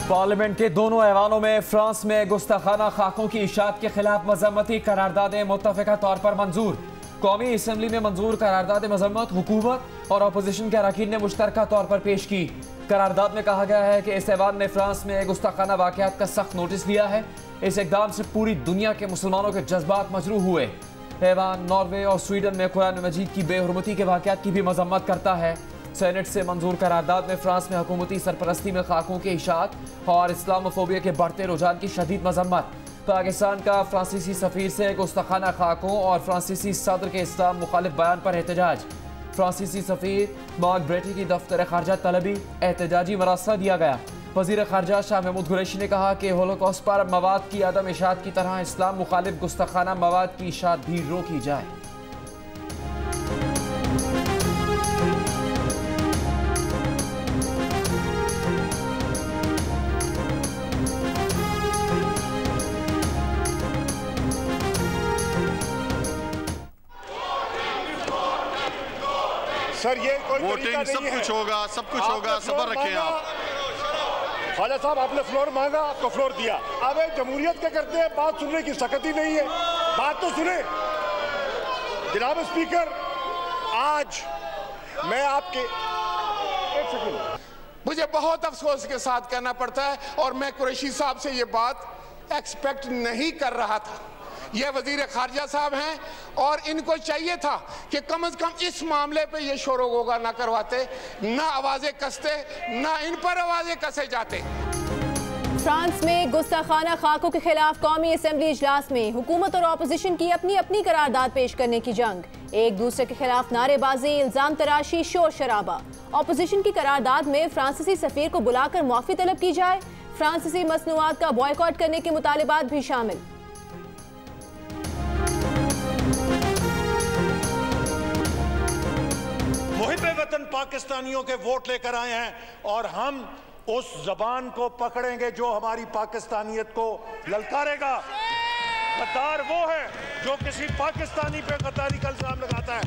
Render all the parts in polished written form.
Parliament के दोनों ऐवानों में फ्रांस में गुस्ताखाना खाकों की इशात के खिलाफ मजम्मती करारदादें मुत्तफ़िका तौर पर मंजूर। कौमी असम्बली में मंजूर करारदाद मजम्मत हुकूमत और अपोजिशन के अरकान ने मुश्तरका तौर पर पेश की। करारदाद में कहा गया है कि इस ऐवान ने फ्रांस में गुस्ताखाना वाक़यात का सख्त नोटिस लिया है। इस इक़दाम से पूरी दुनिया के मुसलमानों के जज्बात मजरूह हुए। ऐवान नॉर्वे और स्वीडन में कुरान मजीद की बेहुरमती के वाक़यात की भी मजम्मत करता है। सेनेट से मंजूर करारदाद में फ्रांस में हुकूमती सरपरस्ती में खाकों के इशात और इस्लामोफोबिया के बढ़ते रुझान की शदीद मजम्मत। पाकिस्तान का फ्रांसीसी सफीर से गुस्ताखाना खाकों और फ्रांसीसी सदर के इस्लाम मुखालिफ बयान पर एहतजाज। फ्रांसीसी सफीर मार्क ब्रेटी की दफ्तर खारजा तलबी एहतजाजी मरासला दिया गया। वज़ीर खारजा शाह महमूद कुरैशी ने कहा कि होलोकॉस्ट पर मवाद की अदम इशात की तरह इस्लाम मुखालिफ गुस्ताखाना मवाद की इशात भी रोकी जाए। सर ये कोई वोटिंग सब कुछ होगा, सब कुछ होगा, सब्र रखें आप। ख्वाजा साहब आपने फ्लोर मांगा, आपको फ्लोर दिया। अब जमहूरियत क्या करते हैं, बात सुनने की सकत ही नहीं है। बात तो सुने जनाब स्पीकर। आज मैं आपके एक सेकंड, मुझे बहुत अफसोस के साथ कहना पड़ता है और मैं कुरैशी साहब से ये बात एक्सपेक्ट नहीं कर रहा था। ये वजीर खारजा साहब हैं और इनको चाहिए था कि कम से कम इस मामले पे ये शोरो गोगा ना करवाते, ना आवाजें कसते, ना इन पर आवाजें कसे जाते। फ्रांस में गुस्ताखाना खाकों के खिलाफ कौमी असम्बली इजलास में हुकूमत और अपोजिशन की अपनी अपनी करारदाद पेश करने की जंग। एक दूसरे के खिलाफ नारेबाजी, इल्जाम तराशी, शोर शराबा। अपोजिशन की करारदाद में फ्रांसीसी सफीर को बुलाकर मुआफी तलब की जाए। फ्रांसीसी मसनूआत का बॉयकॉट करने के मुतालिबात भी शामिल। मुहिब्बे वतन पाकिस्तानियों के वोट लेकर आए हैं और हम उस जबान को पकड़ेंगे जो हमारी पाकिस्तानियत को ललकारेगा। गद्दार वो है जो किसी पाकिस्तानी पे गद्दारी का इल्जाम लगाता है।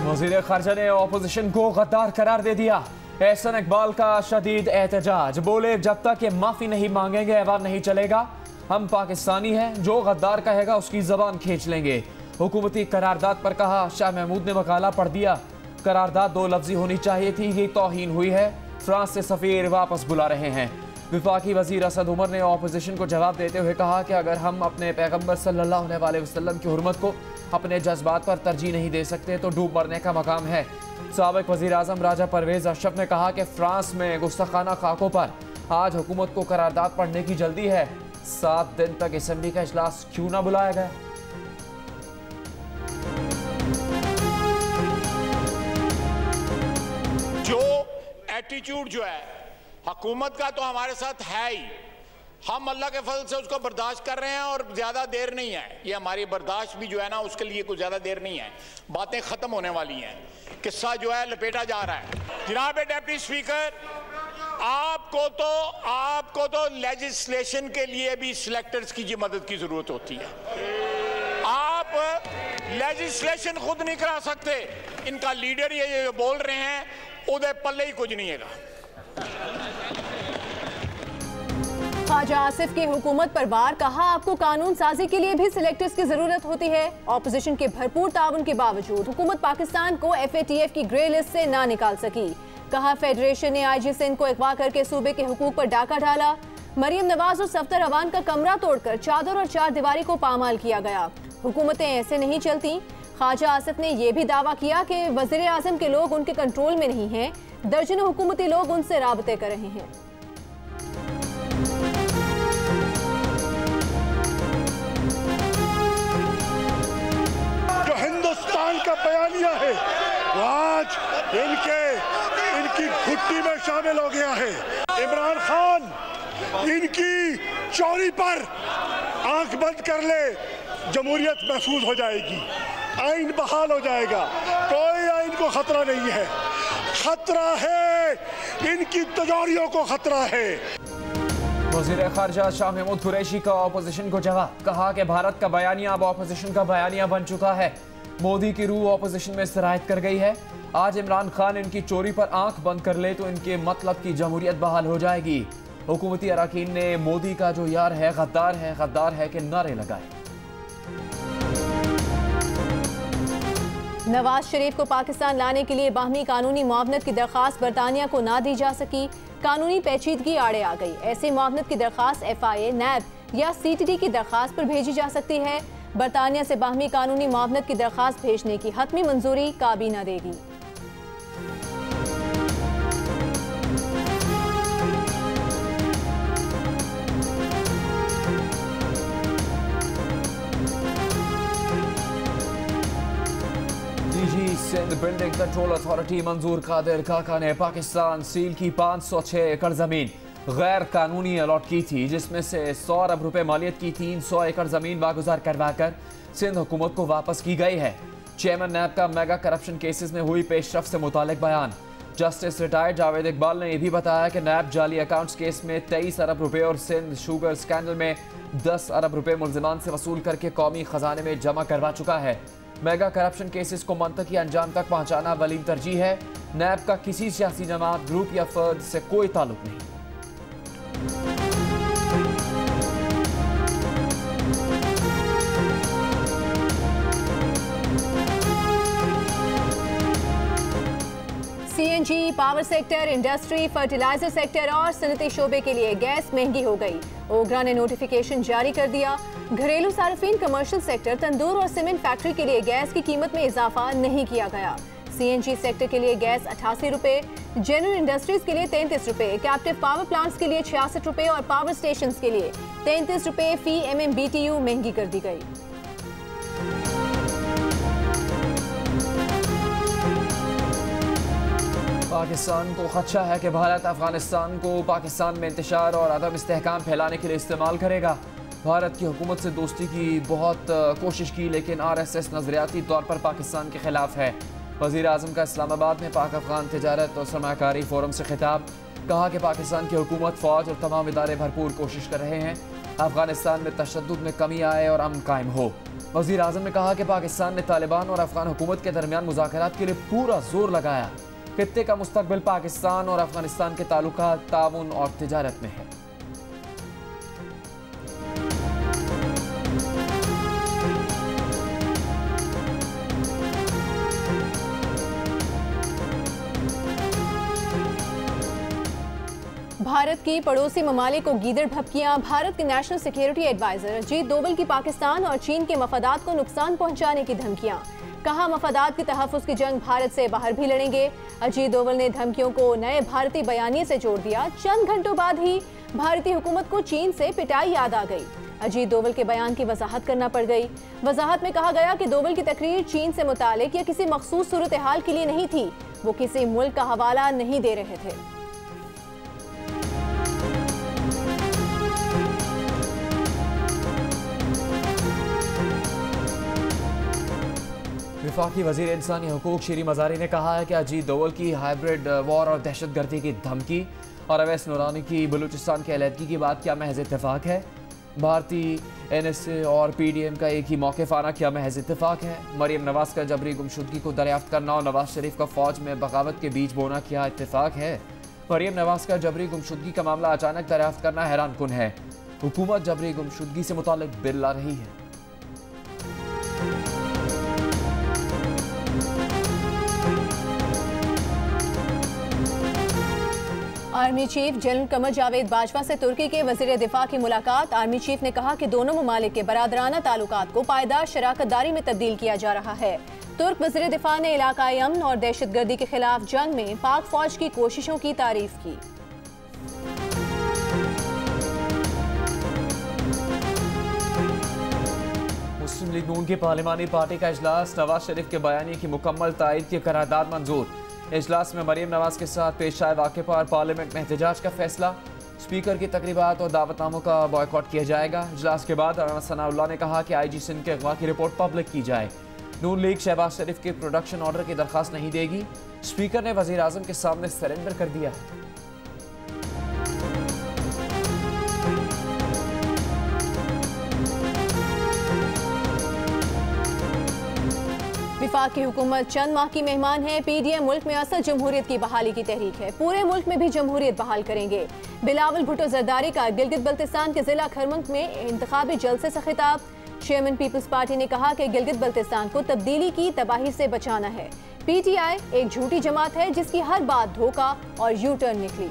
वज़ीर खारजा ने अपोजिशन को गद्दार करार दे दिया। एहसन इकबाल का शदीद एहतजाज, बोले जब तक ये माफी नहीं मांगेंगे ऐवान नहीं चलेगा। हम पाकिस्तानी हैं, जो गद्दार कहेगा उसकी जबान खींच लेंगे। हुकूमती करारदाद पर कहा, शाह महमूद ने मकाला पढ़ दिया। करारदाद दो लफ्जी होनी चाहिए थी, ये तौहीन हुई है। फ्रांस से सफ़ीर वापस बुला रहे हैं। विफाकी वज़ीर असद उमर ने अपोजिशन को जवाब देते हुए कहा कि अगर हम अपने पैगम्बर सल्लल्लाहु अलैहि वसल्लम की हुर्मत को अपने जज्बात पर तरजीह नहीं दे सकते तो डूब मरने का मकाम है। साबिक वज़ीर आज़म राजा परवेज़ अशरफ ने कहा कि फ्रांस में गुस्ताखाना खाकों पर आज हुकूमत को करारदाद पढ़ने की जल्दी है। 7 दिन तक असम्बली का इजलास क्यों ना बुलाया गया। जो एटीट्यूड जो है हुकूमत का तो हमारे साथ है ही, हम अल्लाह के फजल से उसको बर्दाश्त कर रहे हैं और ज्यादा देर नहीं है। ये हमारी बर्दाश्त भी जो है ना उसके लिए कुछ ज्यादा देर नहीं है, बातें खत्म होने वाली हैं। किस्सा जो है लपेटा जा रहा है। जनाब डिप्टी स्पीकर, आपको तो लेजिस्लेशन के लिए भी सिलेक्टर्स की मदद की जरूरत होती है। आप लेजिस्लेशन खुद नहीं करा सकते। इनका लीडर ये बोल रहे हैं, उधर पल्ले ही कुछ नहीं है। ख्वाजा आसिफ की हुकूमत पर बार कहा, आपको कानून साजी के लिए भी सिलेक्टर्स की जरूरत होती है। ऑपोजिशन के भरपूर ताउन के बावजूद हुकूमत पाकिस्तान को FATF की ग्रे लिस्ट से ना निकाल सकी। कहा, फेडरेशन ने IG सिंध को अगवा करके सूबे के हुकूक पर डाका डाला। मरियम नवाज और सफ्तर अवान का कमरा तोड़कर चादर और चार दीवारी को पामाल किया गया। हुकूमतें ऐसे नहीं चलती। ख्वाजा आसिफ ने यह भी दावा किया कि वज़ीर आज़म के लोग उनके कंट्रोल में नहीं हैं। दर्जनों हुकूमती लोग उनसे राबते कर रहे हैं। जो हिंदुस्तान का बयानिया है वो आज इनकी घुट्टी में शामिल हो गया है। इमरान खान इनकी चोरी पर आंख बंद कर ले, जमहूरियत महफूज हो जाएगी, आइन बहाल हो जाएगा। कोई आइन को खतरा नहीं है, खतरा है इनकी तिजोरियों को खतरा है। वज़ीर खारजा शाह महमूद कुरैशी का अपोजिशन को जवाब, कहा कि भारत का बयानिया अब अपोजिशन का बयानिया बन चुका है। मोदी की रूह अपोजिशन में सिरायत कर गई है। आज इमरान खान इनकी चोरी पर आंख बंद कर ले तो इनके मतलब की जमहूरियत बहाल हो जाएगी। हुकूमती अरकान ने मोदी का जो यार है गद्दार है के नारे लगाए। नवाज शरीफ को पाकिस्तान लाने के लिए बाहमी कानूनी मुआवनत की दरख्वास्त बरतानिया को ना दी जा सकी। कानूनी पेचीदगी आड़े आ गई। ऐसी मुआवनत की दरख्वास्त FIA, NAB या CTD की दरख्वास्त पर भेजी जा सकती है। बरतानिया से बाहमी कानूनी मुआवनत की दरख्वास्त भेजने की हतमी मंजूरी काबीना देगी। सिंध बिल्डिंग कंट्रोल अथॉरिटी मंजूर कादिर काका ने पाकिस्तान सील की 506 एकड़ जमीन गैर कानूनी अलॉट की थी, जिसमें से 100 अरब रुपए मालियत की 300 एकड़ जमीन वागुजार करवाकर सिंध हुकूमत को वापस की गई है। चेयरमैन नैब का मेगा करप्शन केसेस में हुई पेशरफ से मुतालिक बयान। जस्टिस रिटायर्ड जावेद इकबाल ने यह भी बताया कि नैब जाली अकाउंट्स केस में 23 अरब रुपए और सिंध शुगर स्कैंडल में 10 अरब रुपए मुल्जिमान से वसूल करके कौमी खजाने में जमा करवा चुका है। मेगा करप्शन केसेस को मंतकी अंजाम तक पहुंचाना वलीम तरजीह है। नैब का किसी सियासी जमात, ग्रुप या फर्द से कोई ताल्लुक नहीं। CNG, power sector, industry, fertiliser sector और सनती शोबे के लिए गैस महंगी हो गई। ओगरा ने नोटिफिकेशन जारी कर दिया। घरेलू सार्फिन, कमर्शियल सेक्टर, तंदूर और सीमेंट फैक्ट्री के लिए गैस की कीमत में इजाफा नहीं किया गया। CNG सेक्टर के लिए गैस 88 रुपए, जनरल इंडस्ट्रीज के लिए 33 रुपए, कैप्टिव पावर प्लांट्स के लिए 66 रुपए और पावर स्टेशंस के लिए 33 रुपए फी MMBTU महंगी कर दी गई। पाकिस्तान को खदशा है कि भारत अफगानिस्तान को पाकिस्तान में इंतशार और अदम इस्तेहकाम फैलाने के लिए इस्तेमाल करेगा। भारत की हुकूमत से दोस्ती की बहुत कोशिश की, लेकिन RSS नजरियाती तौर पर पाकिस्तान के खिलाफ है। वज़ीर आज़म का इस्लामाबाद में पाक अफगान तिजारत और सरमाकारी फोरम से खिताब। कहा कि पाकिस्तान की हुकूमत, फ़ौज और तमाम इदारे भरपूर कोशिश कर रहे हैं अफगानिस्तान में तशद्दुद में कमी आए और अमन कायम हो। वज़ीर आज़म ने कहा कि पाकिस्तान ने तालिबान और अफगान हुकूमत के दरमियान मुज़ाकरात के लिए पूरा जोर लगाया। खित्ते का मुस्तकबिल पाकिस्तान और अफगानिस्तान के ताल्लुकात, ताउन और तिजारत में है। भारत की पड़ोसी ममालिक को गीदड़ भपकियां। भारत के national security adviser Ajit Doval की पाकिस्तान और चीन के मफादात को नुकसान पहुंचाने की धमकियां। कहा, मफादात की तहफ़्फ़ुज़ की जंग भारत से बाहर भी लड़ेंगे। अजीत डोवल ने धमकियों को नए भारतीय बयानिए से जोड़ दिया। चंद घंटों बाद ही भारतीय हुकूमत को चीन से पिटाई याद आ गई। अजीत डोवल के बयान की वजाहत करना पड़ गई। वजाहत में कहा गया कि डोवल की तकरीर चीन से मुतालिक या किसी मखसूस सूरत हाल के लिए नहीं थी। वो किसी मुल्क का हवाला नहीं दे रहे थे। वफाकी वज़ीर इंसानी हुकूक शीरी मज़ारी ने कहा है कि अजीत डोवल की हाइब्रिड वॉर और दहशतगर्दी की धमकी और अवैस नूरानी की बलूचिस्तान की अलहदगी की बात क्या महज इत्तेफाक है? भारतीय NSA और PDM का एक ही मौक़िफ़ आना क्या महज इत्तेफाक है? मरियम नवाज का जबरी गुमशुदगी को दरियाफ्त करना और नवाज शरीफ का फ़ौज में बगावत के बीच बोना क्या इत्तेफाक है? मरियम नवाज का जबरी गुमशुदगी का मामला अचानक दरियाफ्त करना हैरान कुन है। हुकूमत जबरी गुमशुदगी से मुताल्लिक़ बिल ला रही है। Army chief general Qamar Javed Bajwa से तुर्की के वज़ीर दिफा की मुलाकात। आर्मी चीफ ने कहा कि दोनों ममालिक के बरादराना ताल्लुकात को पायदार शराकतदारी में तब्दील किया जा रहा है। तुर्क वज़ीर दिफा ने इलाकाई अमन और दहशतगर्दी के खिलाफ जंग में पाक फौज की कोशिशों की तारीफ की। मुस्लिम लीग नून की पार्लिमानी पार्टी का इजलास। नवाज शरीफ के बयानी की मुकम्मल तायद की करारदाद मंजूर। इजलास में मरियम नवाज के साथ पेश आए वाक़े पर पार्लियामेंट में एहतजाज का फैसला। स्पीकर की तकरीबात और दावतनामों का बॉयकॉट किया जाएगा। इजलास के बाद राना सनाउल्लाह ने कहा कि IG सिंध के अगवा की रिपोर्ट पब्लिक की जाए। नून लीग शहबाज शरीफ के प्रोडक्शन ऑर्डर की दरख्वास्त नहीं देगी। स्पीकर ने वज़ीर आज़म के सामने सरेंडर कर दिया है। वफाक की हुकूमत चंद माह की मेहमान है। पीडीएम मुल्क में असल जमहूरियत की बहाली की तहरीक है। पूरे मुल्क में भी जमहूरियत बहाल करेंगे। बिलावल भुट्टो जरदारी का गिलगित बल्तिस्तान के जिला खरमंग में इंतखाबी जलसे से खिताब। चेयरमैन पीपल्स पार्टी ने कहा कि गिलगित बल्तिस्तान को तब्दीली की तबाही से बचाना है। पीटीआई एक झूठी जमात है जिसकी हर बात धोखा और यू टर्न निकली।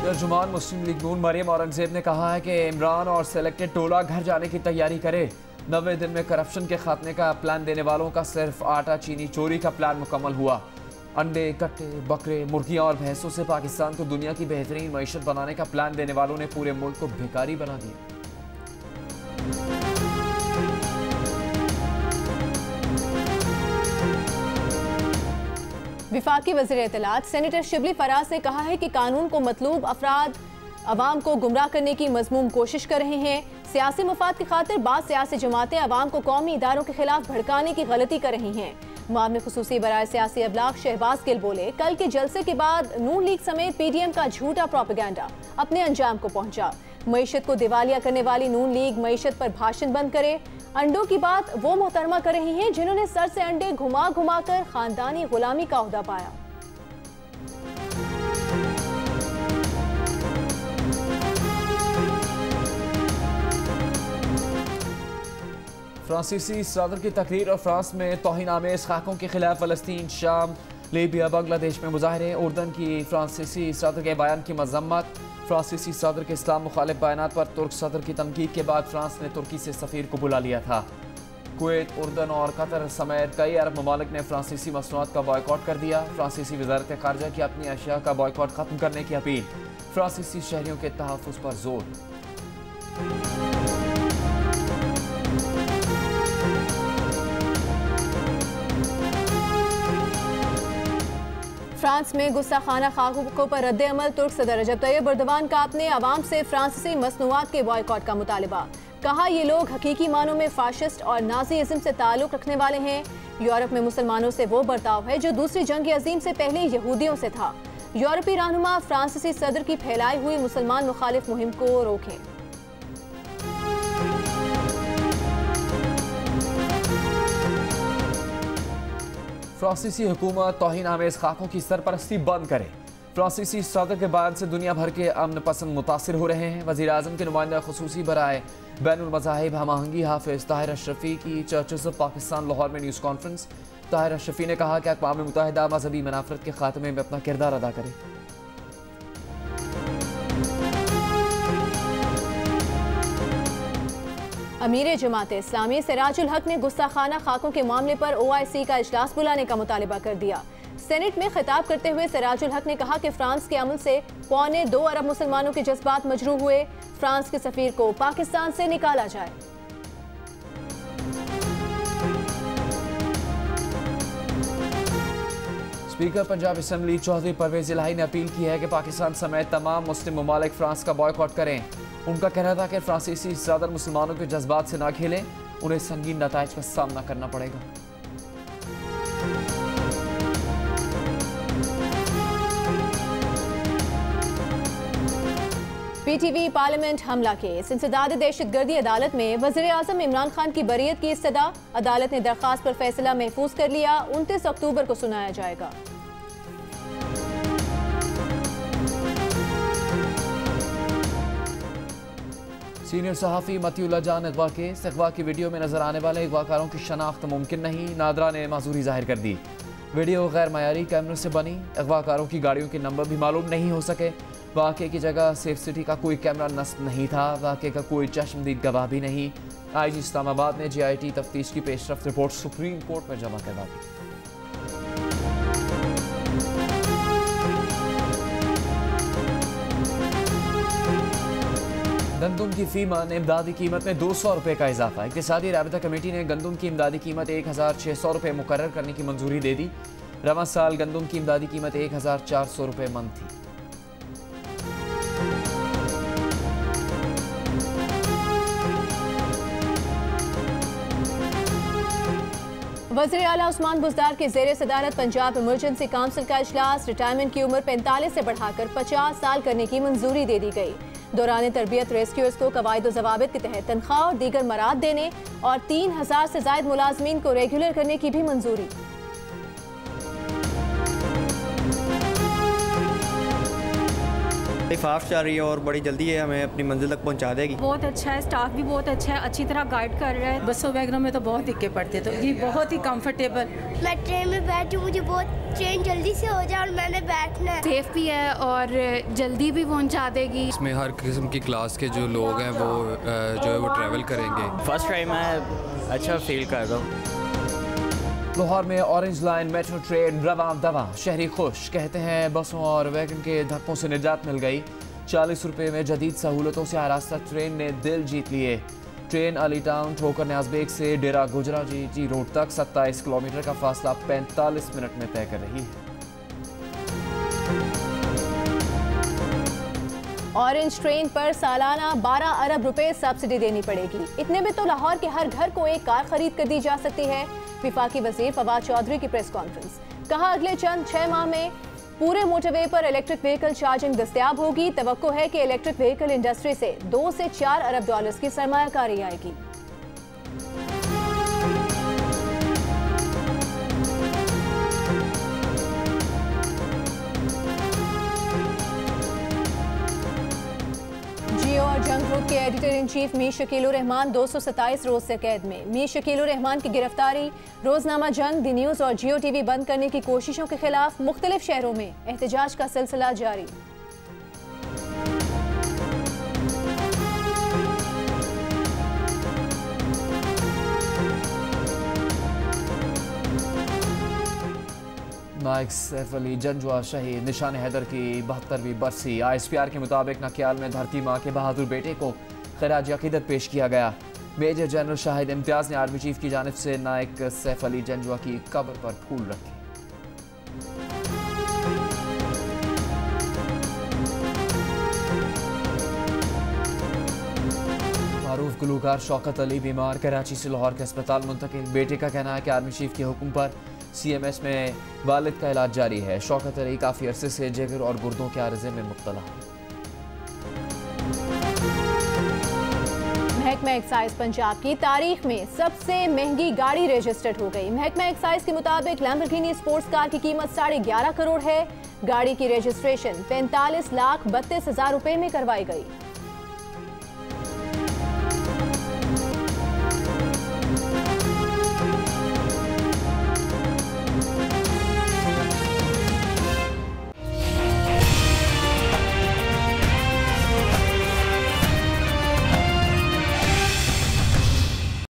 तर्जुमान मुस्लिम लीग नून मरियम औरंगजेब ने कहा है कि इमरान और सेलेक्टेड टोला घर जाने की तैयारी करे। 90 दिन में करप्शन के खात्मे का प्लान देने वालों का सिर्फ आटा चीनी चोरी का प्लान मुकम्मल हुआ। अंडे, कट्टे, बकरे, मुर्गियां और भैंसों से पाकिस्तान को दुनिया की बेहतरीन मईशत बनाने का प्लान देने वालों ने पूरे मुल्क को भिखारी बना दिया। वफाकी वज़ीर इत्तलात सेनेटर शिबली फराज ने कहा है कि कानून को मतलूब अफराद अवाम को गुमराह करने की मज़मूम कोशिश कर रहे हैं। सियासी मफाद की खातिर बाद सियासी जमातें अवाम को कौमी इदारों के खिलाफ भड़काने की गलती कर रही हैं। मुआविन खुसूसी बराए सियासी अबलाग शहबाज गिल बोले, कल के जलसे के बाद नून लीग समेत पीडीएम का झूठा प्रोपेगेंडा अपने अंजाम को पहुंचा। मईशत को दिवालिया करने वाली नून लीग मईशत पर भाषण बंद करे। अंडों की बात वो मोहतरमा कर रही हैं जिन्होंने सर से अंडे घुमा घुमा कर खानदानी गुलामी का ओहदा पाया। फ्रांसीसी सदर की तकरीर और फ्रांस में तौहीन-आमेज़ खाकों के खिलाफ फलस्तीन, शाम, लीबिया, बांग्लादेश में मुजाहरे। उर्दन की फ्रांसीसी सदर के बयान की मजम्मत। फ्रांसीसी सदर के इस्लाम मुखालिफ बयानात पर तुर्क सदर की तनकीद के बाद फ्रांस ने तुर्की से सफ़ीर को बुला लिया था। कुवैत, उर्दन और कतर समेत कई अरब ममालिक ने फ्रांसीसी मसनूआत का बॉयकॉट कर दिया। फ्रांसीसी वज़ारत ख़ारजा की अपनी अशिया का बॉयकॉट ख़त्म करने की अपील। फ्रांसीसी शहरियों के तहफ़्फ़ुज़ पर जोर। फ्रांस में गुस्ताखाना खाकों पर रद्द अमल। तुर्क सदर रजब तैयब एर्दोगान का अपने अवाम से फ्रांसीसी मसनूआत के बॉयकॉट का मुतालिबा। कहा, ये लोग हकीकी मानों में फाशिस्ट और नाज़ीइज़्म से ताल्लुक़ रखने वाले हैं। यूरोप में मुसलमानों से वो बर्ताव है जो दूसरी जंग अजीम से पहले यहूदियों से था। यूरोपीय रहनुमा फ्रांसीसी सदर की फैलाई हुई मुसलमान मुखालिफ मुहिम को रोकें। फ्रांसीसी हुकूमत तौहीन-आमेज़ खाकों की सरपरस्ती बंद करे। फ्रांसीसी सदर के बयान से दुनिया भर के अमन पसंद मुतासिर हो रहे हैं। वज़ीर आज़म के नुमाइंदा खुसूसी बराए बैनुल मज़ाहिब हमआहंगी हाफिज़ ताहिर अशरफी की चर्चेज़ ऑफ पाकिस्तान लाहौर में न्यूज़ कॉन्फ्रेंस। ताहिर अशरफी ने कहा कि अक़वाम मुत्तहिदा मजहबी मुनाफ़रत के खात्मे में अपना किरदार अदा करे। अमीर जमात इस्लामी सिराजुल हक ने गुस्ताखाना खाकों के मामले पर OIC का इजलास बुलाने का मुतालिबा कर दिया। सेनेट में खिताब करते हुए सिराजुल हक ने कहा कि फ्रांस के अमल से 2.25 अरब मुसलमानों के जज्बात मजरूह हुए। फ्रांस के सफीर को पाकिस्तान से निकाला जाए। स्पीकर पंजाब असम्बली चौधरी परवेज इलाही ने अपील की है कि पाकिस्तान समेत तमाम मुस्लिम ममालिक फ्रांस का बॉयकॉट करें। उनका कहना था कि फ्रांसीसी सदर मुसलमानों के जज्बात से ना खेलें, उन्हें संगीन नताइज का सामना करना पड़ेगा। PTV पार्लियामेंट हमला केस। इंसदाद दहशतगर्दी अदालत में वज़ीर आज़म इमरान खान की बरीयत की इस्तदा। अदालत ने दरख्वास्त पर फैसला महफूज कर लिया। 29 अक्टूबर को सुनाया जाएगा। सीनियर सहाफ़ी मतीउल्लाह जान अगवा केस। अगवा की वीडियो में नजर आने वाले अगवाकारों की शनाख्त मुमकिन नहीं। नादरा ने माजूरी जाहिर कर दी। वीडियो गैर मयारी कैमरे से बनी। अगवाकारों की गाड़ियों के नंबर भी मालूम नहीं हो सके। वाक़े की जगह सेफ सिटी का कोई कैमरा नस्ब नहीं था। वाक़े का कोई चश्मदीद गवाह भी नहीं। IG इस्लामाबाद ने JIT तफ्तीश की पेशरफ्त रिपोर्ट सुप्रीम कोर्ट में जमा करवा दी। गंदुम की फीमन इमदादी कीमत में 200 रुपये का इजाफा। इक़्तिसादी राबिता कमेटी ने गंदुम की इमदादी कीमत 1600 रुपये मुकर्रर करने की मंजूरी दे दी। रवा साल गंदुम की इमदादी कीमत 1400 रुपये मन थी। वज़ीर आला उस्मान बुज़दार के ज़ेरे सदारत पंजाब इमरजेंसी काउंसिल का इजलास। रिटायरमेंट की उम्र 45 से बढ़ाकर 50 साल करने की मंजूरी दे दी गई। दौरान तरबियत रेस्क्यूअर्स को कवायद ज़वाबित के तहत तनख्वाह और दीगर मराद देने और 3000 से ज़ायद मुलाजमीन को रेगुलर करने की भी मंजूरी। फास्ट जा रही है और बड़ी जल्दी है, हमें अपनी मंजिल तक पहुंचा देगी। बहुत अच्छा है, स्टाफ भी बहुत अच्छा है, अच्छी तरह गाइड कर रहा है। बसों वगैरह में तो बहुत दिक्कत पड़ती है, तो ये बहुत ही कंफर्टेबल। मैं ट्रेन में बैठी, मुझे बहुत ट्रेन जल्दी से हो जाए और मैंने बैठना है। सेफ भी है और जल्दी भी पहुंचा देगी। इसमें हर किस्म की क्लास के जो लोग हैं वो जो है वो ट्रैवल करेंगे। फर्स्ट टाइम मैं अच्छा फील कर रहा हूँ। लाहौर में ऑरेंज लाइन मेट्रो ट्रेन रवां दवा, शहरी खुश, कहते हैं बसों और वैगन के धक्कों से निजात मिल गई। 40 रुपये में जदीद सहूलतों से आरास्ता ट्रेन ने दिल जीत लिए। ट्रेन अली टाउन ठोकर न्याज़बेग से डेरा गुजराजी रोड तक 27 किलोमीटर का फासला 45 मिनट में तय कर रही है। ऑरेंज ट्रेन पर सालाना 12 अरब रुपए सब्सिडी देनी पड़ेगी। इतने में तो लाहौर के हर घर को एक कार खरीद कर दी जा सकती है। विफाकी वजीर फवाद चौधरी की प्रेस कॉन्फ्रेंस, कहा अगले चंद 6 माह में पूरे मोटरवे पर इलेक्ट्रिक व्हीकल चार्जिंग दस्तयाब होगी। तवक्को है कि इलेक्ट्रिक व्हीकल इंडस्ट्री से 2 से 4 अरब डॉलर्स की सरमायाकारी आएगी। जियो और जंग ग्रुप के editor in chief Mir Shakeel उर रहमान 227 रोज से कैद में। मीर शकील उर रहमान की गिरफ्तारी, रोजनामा जंग, दी न्यूज और जियो टीवी बंद करने की कोशिशों के खिलाफ मुख्तलिफ शहरों में एहतजाज का सिलसिला जारी। नायक सैफ अली जंजुआ शहीद, निशान हैदर की 72वीं बरसी। ISPR के मुताबिक नकियाल में धरती माँ के बहादुर बेटे को खराज अकीदत पेश किया गया। मेजर जनरल शाहिद इम्तियाज ने आर्मी चीफ की जानिब से नायक सैफ अली जंजुआ की कब्र पर फूल रखे। मारूफ गुलूकार शौकत अली बीमार, कराची से लाहौर के अस्पताल मुंतकिल। बेटे का कहना है कि आर्मी चीफ के हुक्म पर CMS में वालिद का इलाज जारी है। शौकत अली काफ़ी अरसे से जिगर और गुर्दों के आर्जे में मुब्तला है। महकमा एक्साइज पंजाब की तारीख में सबसे महंगी गाड़ी रजिस्टर्ड हो गई। महकमा एक्साइज के मुताबिक लैम्बोर्गिनी स्पोर्ट्स कार की कीमत 11.5 करोड़ है। गाड़ी की रजिस्ट्रेशन 45,32,000 रुपए में करवाई गई।